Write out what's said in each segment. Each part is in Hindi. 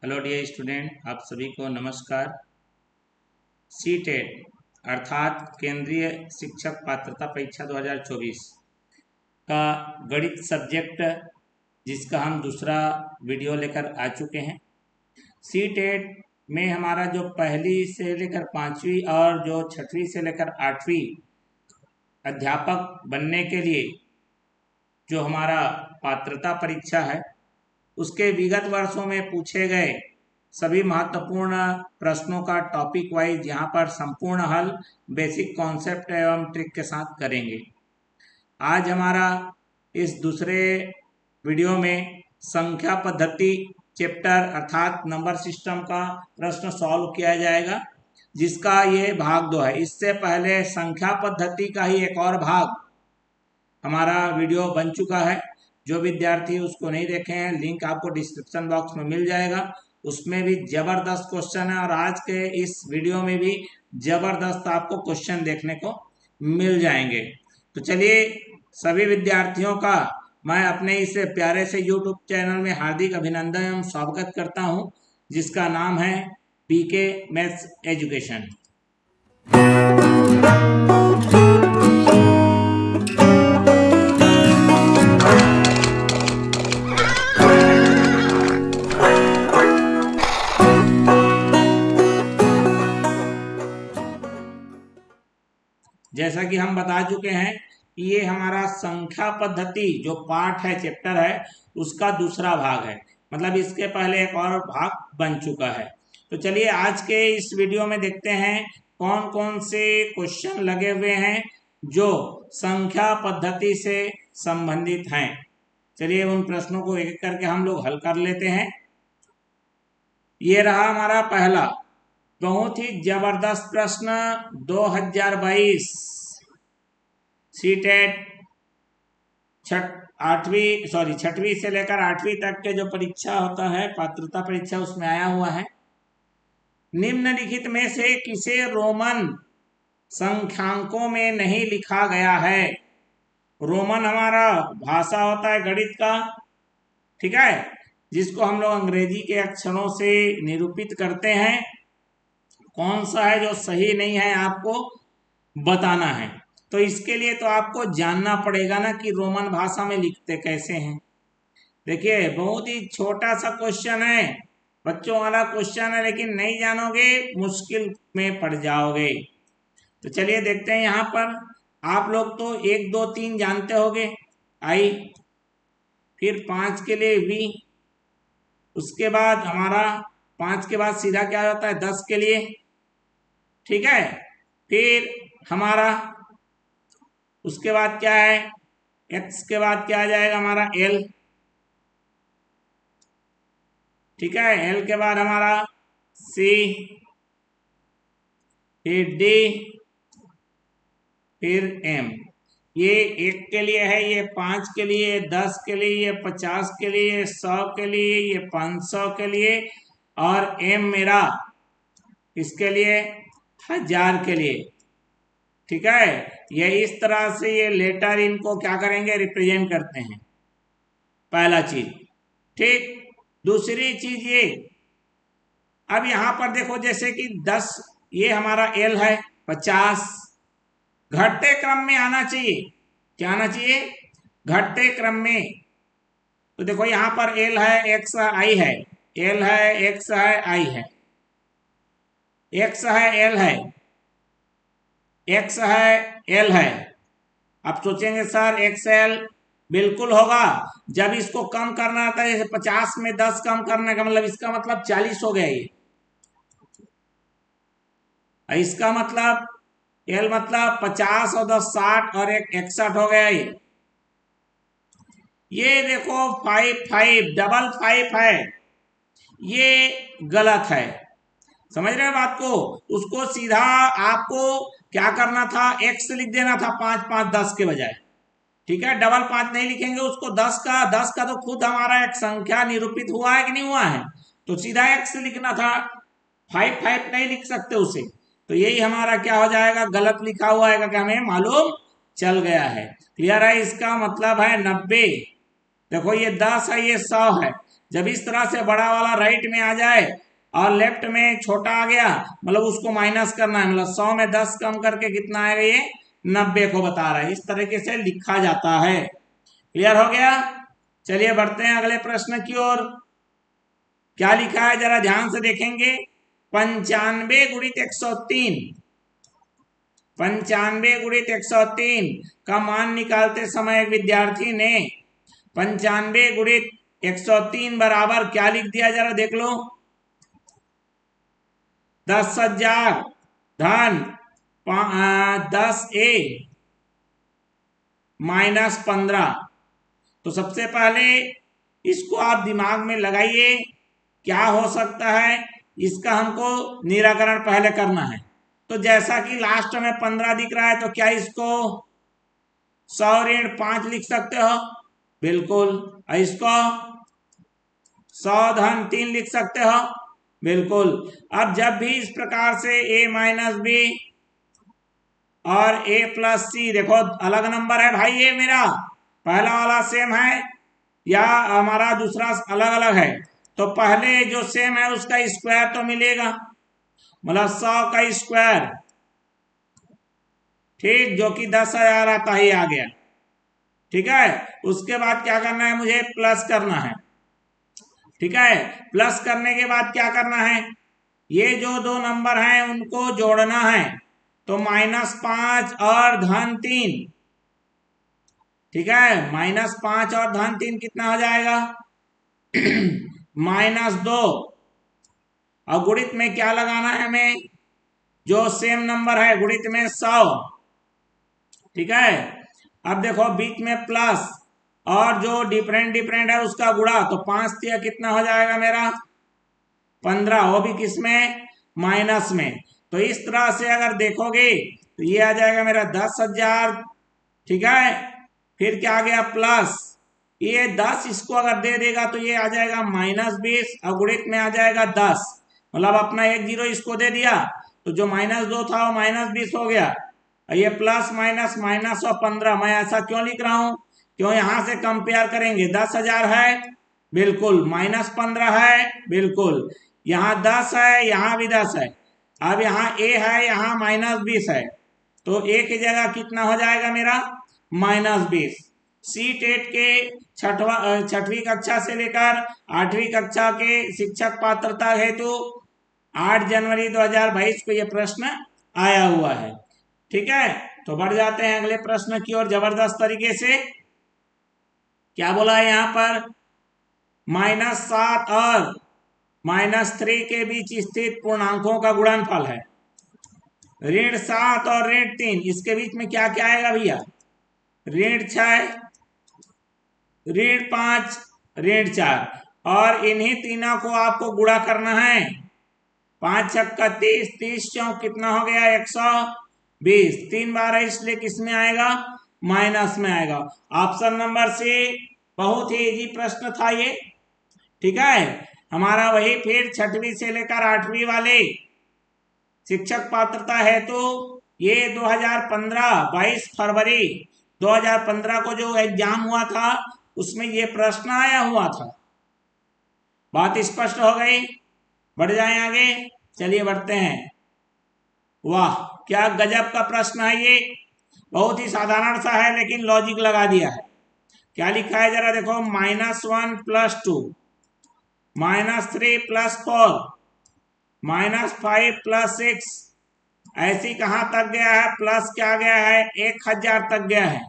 हेलो डियर स्टूडेंट, आप सभी को नमस्कार। सीटेट अर्थात केंद्रीय शिक्षक पात्रता परीक्षा 2024 का गणित सब्जेक्ट जिसका हम दूसरा वीडियो लेकर आ चुके हैं। सीटेट में हमारा जो पहली से लेकर पाँचवीं और जो छठवीं से लेकर आठवीं अध्यापक बनने के लिए जो हमारा पात्रता परीक्षा है उसके विगत वर्षों में पूछे गए सभी महत्वपूर्ण प्रश्नों का टॉपिक वाइज यहाँ पर संपूर्ण हल बेसिक कॉन्सेप्ट एवं ट्रिक के साथ करेंगे। आज हमारा इस दूसरे वीडियो में संख्या पद्धति चैप्टर अर्थात नंबर सिस्टम का प्रश्न सॉल्व किया जाएगा, जिसका ये भाग 2 है। इससे पहले संख्या पद्धति का ही एक और भाग हमारा वीडियो बन चुका है। जो विद्यार्थी उसको नहीं देखे हैं, लिंक आपको डिस्क्रिप्शन बॉक्स में मिल जाएगा। उसमें भी जबरदस्त क्वेश्चन है और आज के इस वीडियो में भी जबरदस्त आपको क्वेश्चन देखने को मिल जाएंगे। तो चलिए सभी विद्यार्थियों का मैं अपने इस प्यारे से यूट्यूब चैनल में हार्दिक अभिनंदन एवं स्वागत करता हूं, जिसका नाम है पीके मैथ्स एजुकेशन। जैसा कि हम बता चुके हैं कि ये हमारा संख्या पद्धति जो पार्ट है, चैप्टर है, उसका दूसरा भाग है। मतलब इसके पहले एक और भाग बन चुका है। तो चलिए आज के इस वीडियो में देखते हैं कौन कौन से क्वेश्चन लगे हुए हैं जो संख्या पद्धति से संबंधित हैं। चलिए उन प्रश्नों को एक एक करके हम लोग हल कर लेते हैं। ये रहा हमारा पहला बहुत ही जबरदस्त प्रश्न 2022 सीटेट छठवीं से लेकर आठवीं तक के जो परीक्षा होता है, पात्रता परीक्षा, उसमें आया हुआ है। निम्नलिखित में से किसे रोमन संख्यांकों में नहीं लिखा गया है। रोमन हमारा भाषा होता है गणित का, ठीक है, जिसको हम लोग अंग्रेजी के अक्षरों से निरूपित करते हैं। कौन सा है जो सही नहीं है आपको बताना है। तो इसके लिए तो आपको जानना पड़ेगा ना कि रोमन भाषा में लिखते कैसे हैं। देखिए बहुत ही छोटा सा क्वेश्चन है, बच्चों वाला क्वेश्चन है, लेकिन नहीं जानोगे मुश्किल में पड़ जाओगे। तो चलिए देखते हैं। यहाँ पर आप लोग तो 1 2 3 जानते होगे, आई, फिर 5 के लिए वी, उसके बाद हमारा 5 के बाद सीधा क्या होता है 10 के लिए, ठीक है। फिर हमारा उसके बाद क्या है, x के बाद क्या आ जाएगा हमारा l, ठीक है। l के बाद हमारा c, फिर d, फिर m। ये 1 के लिए है, ये 5 के लिए, 10 के लिए, ये 50 के लिए, 100 के लिए, ये 500 के लिए, और m मेरा इसके लिए 1000 के लिए, ठीक है। ये इस तरह से ये लेटर इनको क्या करेंगे, रिप्रेजेंट करते हैं, पहला चीज, ठीक। दूसरी चीज ये, अब यहां पर देखो जैसे कि 10 ये हमारा एल है, 50 घटते क्रम में आना चाहिए। क्या आना चाहिए, घटते क्रम में। तो देखो यहां पर एल है, एक्स आई है, एल है, एक्स है, आई है, एक्स है, एल है, एक्स है, एल है। अब सोचेंगे सर एक्स एल बिल्कुल होगा, जब इसको कम करना था, जैसे 50 में 10 कम करने का मतलब इसका मतलब 40 हो गया ये, इसका मतलब एल मतलब 50 और 10 60 और एक 61 हो गया ये देखो 5 5 डबल 5 है, ये गलत है। समझ रहे हो बात को। उसको सीधा आपको क्या करना था, एक्स लिख देना था 5 5 10 के बजाय, ठीक है। डबल 5 नहीं लिखेंगे उसको, 10 का तो खुद हमारा एक संख्या निरूपित हुआ है कि नहीं हुआ है, तो सीधा एक्स लिखना था, 5 5 नहीं लिख सकते उसे। तो यही हमारा क्या हो जाएगा, गलत लिखा हुआ है कि हमें मालूम चल गया है। क्लियर है। इसका मतलब है 90। देखो ये 10 है, ये 100 है, जब इस तरह से बड़ा वाला राइट में आ जाए और लेफ्ट में छोटा आ गया, मतलब उसको माइनस करना है, मतलब 100 में 10 कम करके कितना आएगा, ये 90 को बता रहा है। इस तरीके से लिखा जाता है। क्लियर हो गया? चलिए बढ़ते हैं अगले प्रश्न की ओर। क्या लिखा है जरा ध्यान से देखेंगे। 95 गुणित 103, 95 गुणित 103 का मान निकालते समय एक विद्यार्थी ने 95 गुणित 103 बराबर क्या लिख दिया, जरा देख लो। 10,000 धन 10A माइनस 15। तो सबसे पहले इसको आप दिमाग में लगाइए, क्या हो सकता है, इसका हमको निराकरण पहले करना है। तो जैसा कि लास्ट में 15 दिख रहा है, तो क्या इसको 100 ऋण 5 लिख सकते हो? बिल्कुल। इसको 100 धन 3 लिख सकते हो? बिल्कुल। अब जब भी इस प्रकार से a माइनस बी और a प्लस सी, देखो अलग नंबर है भाई, ये मेरा पहला वाला सेम है या हमारा दूसरा अलग अलग है, तो पहले जो सेम है उसका स्क्वायर तो मिलेगा, मतलब 100 का स्क्वायर, ठीक, जो कि 10,000 आता ही आ गया। ठीक है, उसके बाद क्या करना है, मुझे प्लस करना है। ठीक है, प्लस करने के बाद क्या करना है, ये जो दो नंबर हैं उनको जोड़ना है। तो -5 और धन 3, ठीक है, -5 और धन 3 कितना हो जाएगा, -2। और गुणित में क्या लगाना है हमें, जो सेम नंबर है गुणित में 100। ठीक है, अब देखो बीच में प्लस और जो डिफरेंट डिफरेंट है उसका गुणा, तो 5 दिया कितना हो जाएगा मेरा 15, वो भी किसमें, माइनस में। तो इस तरह से अगर देखोगे तो ये आ जाएगा मेरा 10,000। ठीक है, फिर क्या आ गया प्लस, ये 10 इसको अगर दे देगा तो ये आ जाएगा -20 और गुणित में आ जाएगा 10, मतलब अपना 1 0 इसको दे दिया, तो जो -2 था वो -20 हो गया। ये प्लस माइनस माइनस और 15, मैं ऐसा क्यों लिख रहा हूं, क्यों यहां से कंपेयर करेंगे, 10,000 है बिल्कुल, -15 है बिल्कुल, यहाँ 10 है, यहाँ भी 10 है, अब यहाँ a है, यहाँ -20 है, तो a की जगह कितना हो जाएगा मेरा -20। सी टेट के छठवीं कक्षा से लेकर 8वीं कक्षा के शिक्षक पात्रता हेतु 8 जनवरी 2022 को यह प्रश्न आया हुआ है। ठीक है, तो बढ़ जाते हैं अगले प्रश्न की ओर जबरदस्त तरीके से। क्या बोला है यहाँ पर, -7 और -3 के बीच स्थित पूर्णांकों का गुणनफल है। ऋण 7 और ऋण 3, इसके बीच में क्या क्या आएगा भैया, ऋण 6, ऋण 5, ऋण 4, और इन्हीं तीनों को आपको गुणा करना है। 5 छक्का 30, 30 चौक कितना हो गया 120, 3 बार है इसलिए किस में आएगा, माइनस में आएगा। ऑप्शन नंबर सी, बहुत ही इजी प्रश्न था ये। ठीक है, हमारा वही फिर 6वीं से लेकर 8वीं वाले शिक्षक पात्रता हेतु ये 2015 22 फरवरी 2015 को जो एग्जाम हुआ था उसमें ये प्रश्न आया हुआ था। बात स्पष्ट हो गई, बढ़ जाएं आगे, चलिए बढ़ते हैं। वाह क्या गजब का प्रश्न है ये, बहुत ही साधारण सा है लेकिन लॉजिक लगा दिया है। क्या लिखा है जरा देखो, -1 + 2, -3 + 4, -5 + 6, ऐसी कहां तक गया है, प्लस क्या गया है 1000 तक गया है।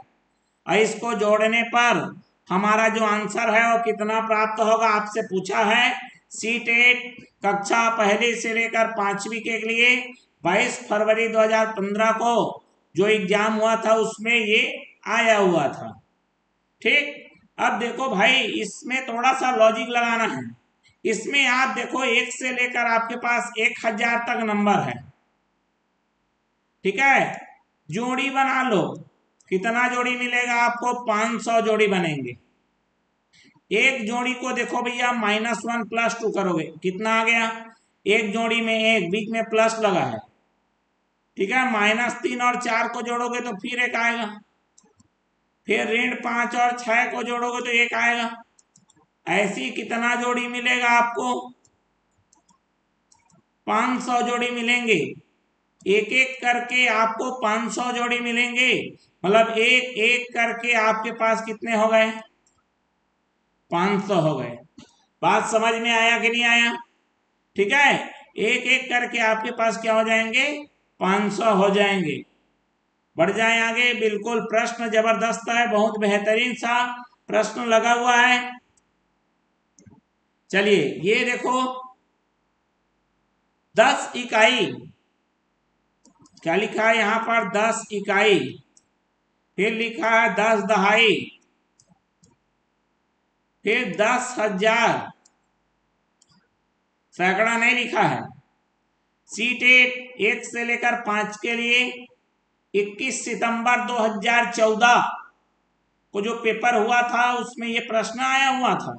और इसको जोड़ने पर हमारा जो आंसर है वो कितना प्राप्त होगा, आपसे पूछा है। सी टेट कक्षा पहली से लेकर 5वीं के लिए 22 फरवरी 2015 को जो एग्जाम हुआ था उसमें ये आया हुआ था। ठीक, अब देखो भाई इसमें थोड़ा सा लॉजिक लगाना है। इसमें आप देखो 1 से लेकर आपके पास 1000 तक नंबर है। ठीक है, जोड़ी बना लो, कितना जोड़ी मिलेगा आपको, 500 जोड़ी बनेंगे। एक जोड़ी को देखो भैया -1 + 2 करोगे कितना आ गया, एक जोड़ी में एक, बीच में प्लस लगा है। ठीक है, -3 और 4 को जोड़ोगे तो फिर एक आएगा, फिर ऋण 5 और 6 को जोड़ोगे तो एक आएगा। ऐसी कितना जोड़ी मिलेगा आपको? 500 जोड़ी मिलेंगे। एक एक करके आपको 500 जोड़ी मिलेंगे। मतलब एक एक करके आपके पास कितने हो गए? 500 हो गए। बात समझ में आया कि नहीं आया? ठीक है, एक एक करके आपके पास क्या हो जाएंगे? 500 हो जाएंगे। बढ़ जाए आगे। बिल्कुल प्रश्न जबरदस्त है, बहुत बेहतरीन सा प्रश्न लगा हुआ है। चलिए ये देखो, 10 इकाई, क्या लिखा है यहां पर? 10 इकाई। फिर लिखा है 10 दहाई, फिर 10,000, सैकड़ा नहीं लिखा है। सीट 1 से लेकर 5 के लिए 21 सितंबर 2014 को जो पेपर हुआ था उसमें ये प्रश्न आया हुआ था।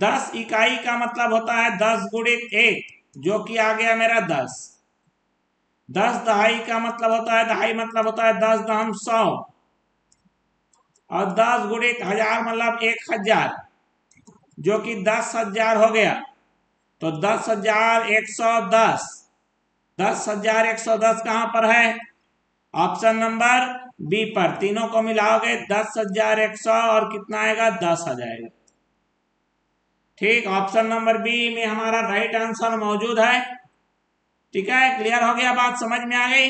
10 इकाई का मतलब होता है 10 गुणित 1, जो कि आ गया मेरा 10। 10 दहाई का मतलब होता है, दहाई मतलब होता है 10 दहम 100, और 10 गुणित 1000 मतलब 1000, जो कि 10,000 हो गया। तो 10,110, 10,110 कहां पर है? ऑप्शन नंबर बी पर। तीनों को मिलाओगे 10,100 और कितना आएगा? 10 आ जाएगा। ठीक, ऑप्शन नंबर बी में हमारा राइट आंसर मौजूद है। ठीक है, क्लियर हो गया? बात समझ में आ गई?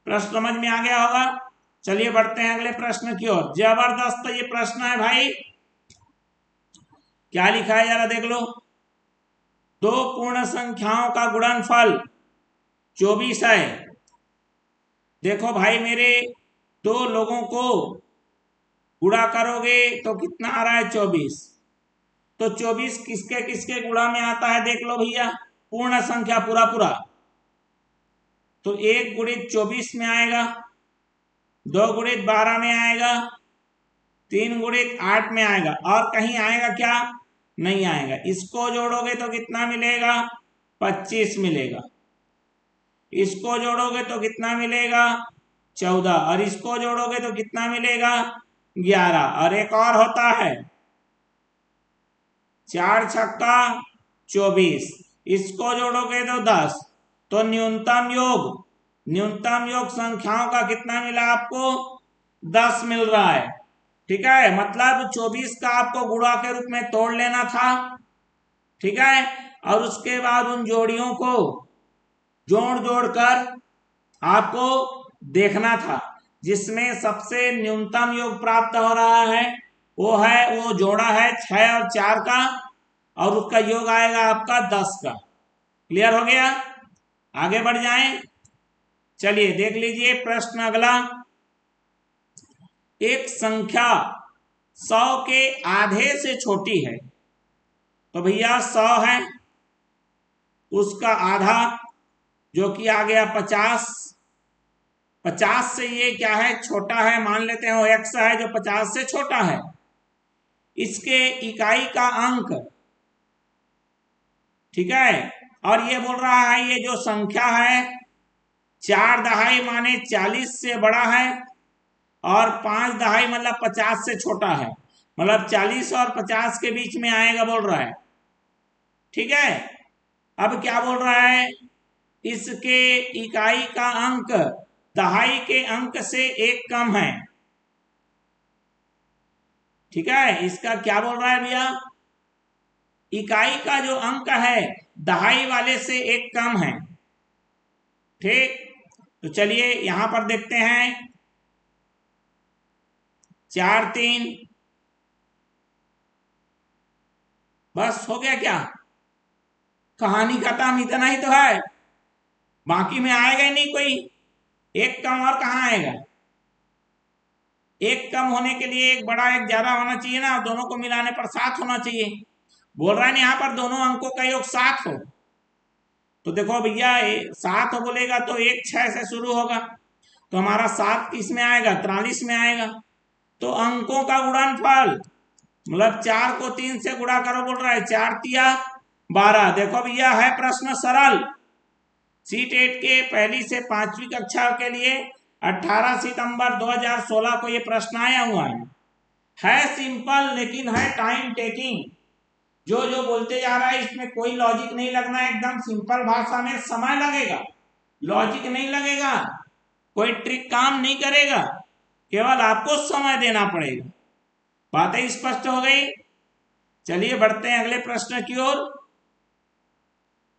प्रश्न समझ में आ गया होगा। चलिए बढ़ते हैं अगले प्रश्न की ओर। जबरदस्त ये प्रश्न है भाई। क्या लिखा है जरा देख लो। दो पूर्ण संख्याओं का गुणनफल 24 है। देखो भाई मेरे, दो लोगों को गुणा करोगे तो कितना आ रहा है? 24। तो 24 किसके किसके गुणा में आता है देख लो भैया। पूर्ण संख्या पूरा पूरा, तो 1 गुणित 24 में आएगा, 2 गुणित 12 में आएगा, 3 गुणित 8 में आएगा, और कहीं आएगा क्या? नहीं आएगा। इसको जोड़ोगे तो कितना मिलेगा? 25 मिलेगा। इसको जोड़ोगे तो कितना मिलेगा? 14। और इसको जोड़ोगे तो कितना मिलेगा? 11। और एक और होता है 4 छक्का 24, इसको जोड़ोगे तो 10। तो न्यूनतम योग संख्याओं का कितना मिला आपको? 10 मिल रहा है। ठीक है, मतलब 24 का आपको गुणा के रूप में तोड़ लेना था। ठीक है, और उसके बाद उन जोड़ियों को जोड़ जोड़ कर आपको देखना था, जिसमें सबसे न्यूनतम योग प्राप्त हो रहा है वो जोड़ा है 6 और 4 का, और उसका योग आएगा आपका 10 का। क्लियर हो गया? आगे बढ़ जाएं। चलिए देख लीजिए प्रश्न अगला। एक संख्या 100 के आधे से छोटी है, तो भैया 100 है, उसका आधा जो कि आ गया 50। 50 से ये क्या है? छोटा है, मान लेते हैं वो x है जो 50 से छोटा है। इसके इकाई का अंक, ठीक है, और ये बोल रहा है ये जो संख्या है 4 दहाई माने 40 से बड़ा है, और 5 दहाई मतलब 50 से छोटा है, मतलब 40 और 50 के बीच में आएगा बोल रहा है। ठीक है, अब क्या बोल रहा है? इसके इकाई का अंक दहाई के अंक से 1 कम है। ठीक है, इसका क्या बोल रहा है भैया? इकाई का जो अंक है दहाई वाले से 1 कम है। ठीक, तो चलिए यहां पर देखते हैं। 4 3, बस हो गया क्या? कहानी खत्म, इतना ही तो है, बाकी में आएगा ही नहीं कोई। 1 कम और कहां आएगा? 1 कम होने के लिए एक बड़ा एक ज्यादा होना चाहिए ना, दोनों को मिलाने पर 7 होना चाहिए। बोल रहा है ना यहाँ पर दोनों अंकों का योग 7 हो। तो देखो भैया 7 बोलेगा तो 1 6 से शुरू होगा, तो हमारा 7 किस में आएगा? 43 में आएगा। तो अंकों का गुणनफल मतलब 4 को 3 से गुणा करो बोल रहा है, 4 तिया 12। देखो भैया है प्रश्न सरल। सीट 8 के पहली से 5वीं कक्षा के लिए 18 सितंबर 2016 को ये प्रश्न आया हुआ है। है सिंपल लेकिन है टाइम टेकिंग। जो जो बोलते जा रहा है इसमें कोई लॉजिक नहीं लगना है, एकदम सिंपल भाषा में समय लगेगा, लॉजिक नहीं लगेगा, कोई ट्रिक काम नहीं करेगा, केवल आपको समय देना पड़ेगा। बातें स्पष्ट हो गई। चलिए बढ़ते हैं अगले प्रश्न की ओर।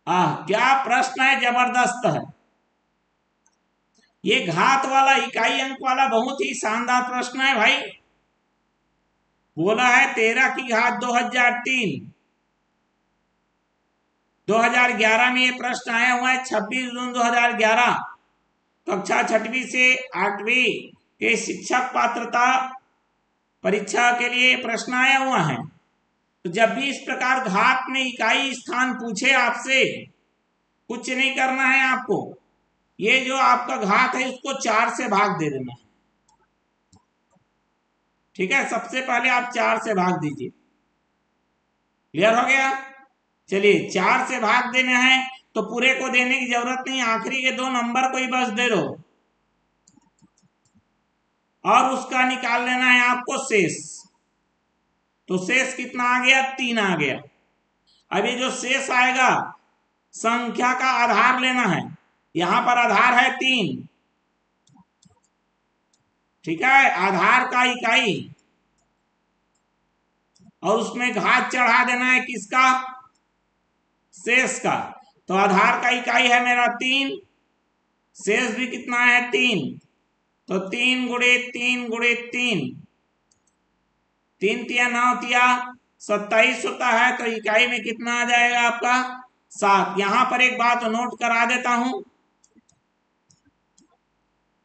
क्या प्रश्न है, जबरदस्त है ये, घात वाला इकाई अंक वाला बहुत ही शानदार प्रश्न है भाई। बोला है 13 की घात 2003, 2011 में ये प्रश्न आया हुआ है, 26 जून 2011, कक्षा 6वीं से 8वीं के शिक्षक पात्रता परीक्षा के लिए प्रश्न आया हुआ है। तो जब भी इस प्रकार घात में इकाई स्थान पूछे आपसे, कुछ नहीं करना है आपको, ये जो आपका घात है उसको 4 से भाग दे देना है। ठीक है, सबसे पहले आप 4 से भाग दीजिए। क्लियर हो गया। चलिए 4 से भाग देना है तो पूरे को देने की जरूरत नहीं, आखिरी के 2 नंबर को ही बस दे दो और उसका निकाल लेना है आपको शेष। तो शेष कितना आ गया, 3 आ गया। अब ये जो शेष आएगा संख्या का आधार लेना है, यहां पर आधार है 3, ठीक है, आधार का इकाई, और उसमें घात चढ़ा देना है किसका, शेष का। तो आधार का इकाई है मेरा 3, शेष भी कितना है 3, तो 3 गुणे 3 गुणे 3, 3 तिया 9 तिया 27 होता है, तो इकाई में कितना आ जाएगा आपका 7। यहां पर एक बात नोट करा देता हूं,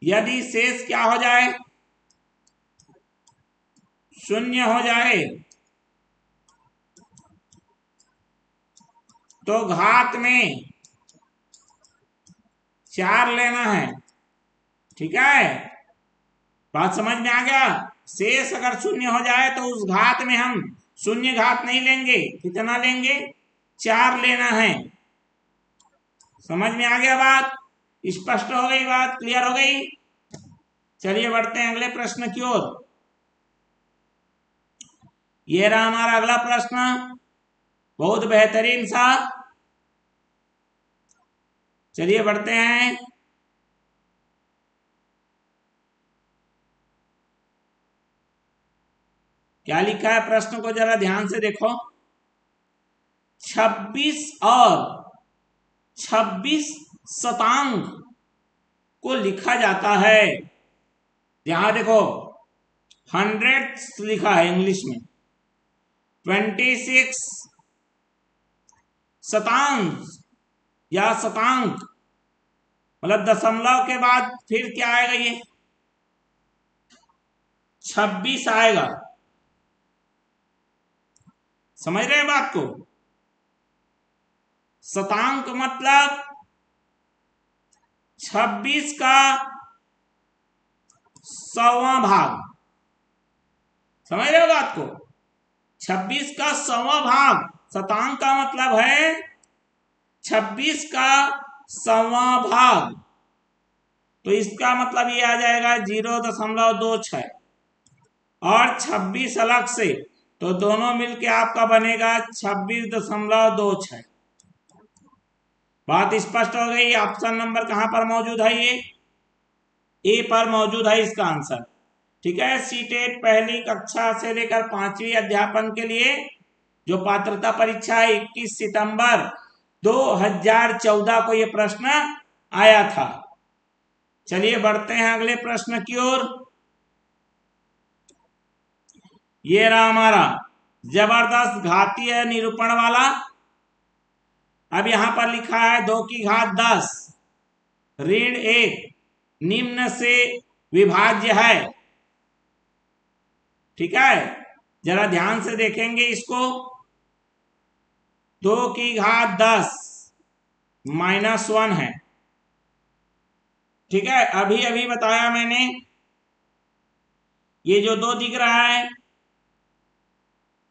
यदि शेष क्या हो जाए, शून्य हो जाए, तो घात में 4 लेना है। ठीक है, बात समझ में आ गया। शेष अगर शून्य हो जाए तो उस घात में हम शून्य घात नहीं लेंगे, कितना लेंगे, 4 लेना है। समझ में आ गया बात, स्पष्ट हो गई बात, क्लियर हो गई। चलिए बढ़ते हैं अगले प्रश्न की ओर। ये रहा हमारा अगला प्रश्न, बहुत बेहतरीन सा। चलिए बढ़ते हैं। क्या लिखा है प्रश्न को जरा ध्यान से देखो। 26 और 26 शतांक को लिखा जाता है, यहां देखो 100 लिखा है इंग्लिश में, 26 शतांश या शतांक मतलब दशमलव के बाद फिर क्या आएगा, ये 26 आएगा। समझ रहे हैं बात को, शतांक मतलब 26 का 100वां भाग, समझ रहे हो बात को, 26 का 100वां भाग, शतांक का मतलब है 26 का 100वां भाग, तो इसका मतलब ये आ जाएगा 0.26 और 26 अलग से, तो दोनों मिलके आपका बनेगा 26.26। बात स्पष्ट हो गई। ऑप्शन नंबर कहां पर मौजूद है, ये ए पर मौजूद है इसका आंसर। ठीक है, सीटेट पहली कक्षा से लेकर 5वीं अध्यापन के लिए जो पात्रता परीक्षा है 21 सितंबर 2014 को ये प्रश्न आया था। चलिए बढ़ते हैं अगले प्रश्न की ओर। ये रहा हमारा जबरदस्त घातीय निरूपण वाला। अब यहां पर लिखा है 2 की घात 10 ऋण 1 निम्न से विभाज्य है। ठीक है, जरा ध्यान से देखेंगे इसको। 2 की घात 10 -1 है। ठीक है, अभी अभी बताया मैंने, ये जो 2 दिख रहा है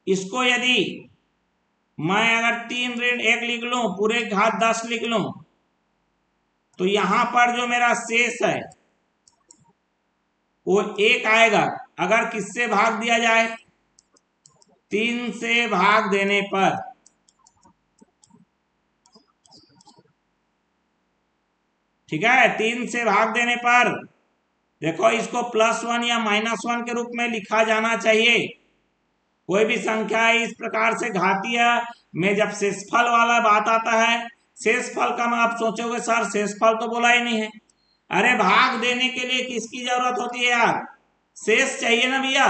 इसको यदि मैं अगर 3 ऋण 1 लिख लूं, पूरे घात 10 लिख लूं, तो यहां पर जो मेरा शेष है वो 1 आएगा। अगर किससे भाग दिया जाए, 3 से भाग देने पर, ठीक है, 3 से भाग देने पर देखो इसको +1 या -1 के रूप में लिखा जाना चाहिए। कोई भी संख्या इस प्रकार से घातीय में जब शेषफल वाला बात आता है, शेषफल का आप सोचोगे सर शेषफल तो बोला ही नहीं है। अरे भाग देने के लिए किसकी जरूरत होती है यार, शेष चाहिए ना भैया।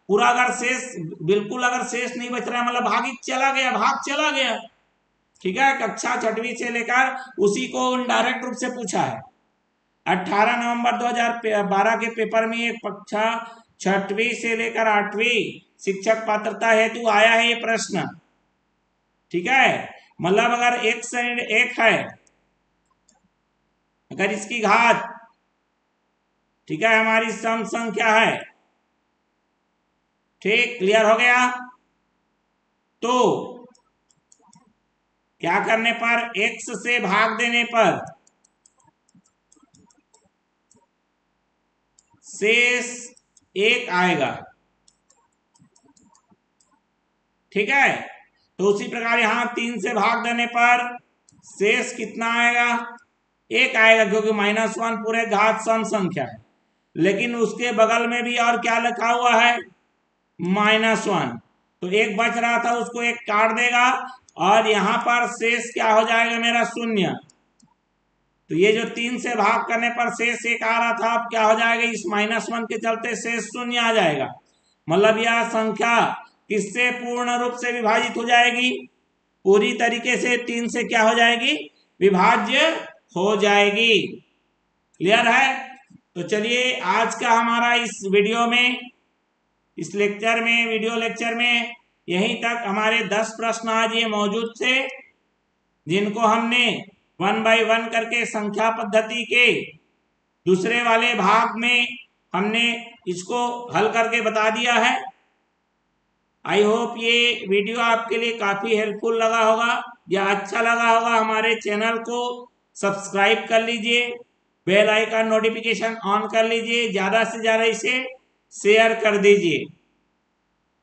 पूरा अगर शेष बिल्कुल अगर शेष नहीं बच रहा है मतलब भाग चला गया, भाग चला गया। ठीक है, कक्षा 6वीं से लेकर उसी को डायरेक्ट रूप से पूछा है। 18 नवंबर 2012 के पेपर में एक कक्षा 6वीं से लेकर 8वीं शिक्षक पात्रता हेतु आया है ये प्रश्न। ठीक है, मतलब अगर एक से एक है, अगर इसकी घात, ठीक है, हमारी सम संख्या है, ठीक, क्लियर हो गया। तो क्या करने पर, x से भाग देने पर शेष 1 आएगा। ठीक है, तो उसी प्रकार यहां 3 से भाग देने पर शेष कितना आएगा, 1 आएगा, क्योंकि -1 पूरे घात सम संख्या है। लेकिन उसके बगल में भी और क्या लिखा हुआ है, -1, तो 1 बच रहा था उसको 1 काट देगा और यहां पर शेष क्या हो जाएगा मेरा, 0। तो ये जो 3 से भाग करने पर शेष 1 आ रहा था, अब क्या हो जाएगा, इस -1 के चलते शेष 0 आ जाएगा। मतलब यह संख्या किससे पूर्ण रूप से विभाजित हो जाएगी, पूरी तरीके से 3 से क्या हो जाएगी, विभाज्य हो जाएगी। क्लियर है। तो चलिए आज का हमारा इस वीडियो में, इस लेक्चर में, वीडियो लेक्चर में यहीं तक। हमारे 10 प्रश्न आज ये मौजूद थे, जिनको हमने 1 बाय 1 करके संख्या पद्धति के दूसरे वाले भाग में हमने इसको हल करके बता दिया है। आई होप ये वीडियो आपके लिए काफी हेल्पफुल लगा होगा या अच्छा लगा होगा। हमारे चैनल को सब्सक्राइब कर लीजिए, बेल आइकन नोटिफिकेशन ऑन कर लीजिए, ज्यादा से ज्यादा इसे शेयर कर दीजिए।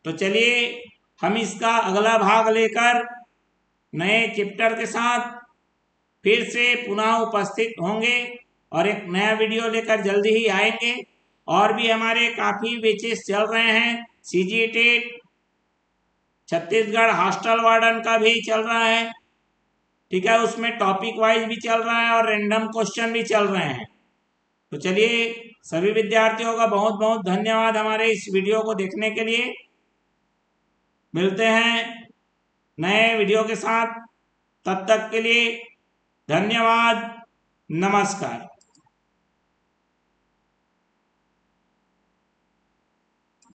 तो चलिए हम इसका अगला भाग लेकर नए चैप्टर के साथ फिर से पुनः उपस्थित होंगे और एक नया वीडियो लेकर जल्दी ही आएंगे। और भी हमारे काफी बैचेस चल रहे हैं, CG TET, Chhattisgarh hostel warden का भी चल रहा है। ठीक है, उसमें टॉपिक वाइज भी चल रहा है और रैंडम क्वेश्चन भी चल रहे हैं। तो चलिए सभी विद्यार्थियों का बहुत बहुत धन्यवाद हमारे इस वीडियो को देखने के लिए। मिलते हैं नए वीडियो के साथ, तब तक के लिए धन्यवाद, नमस्कार।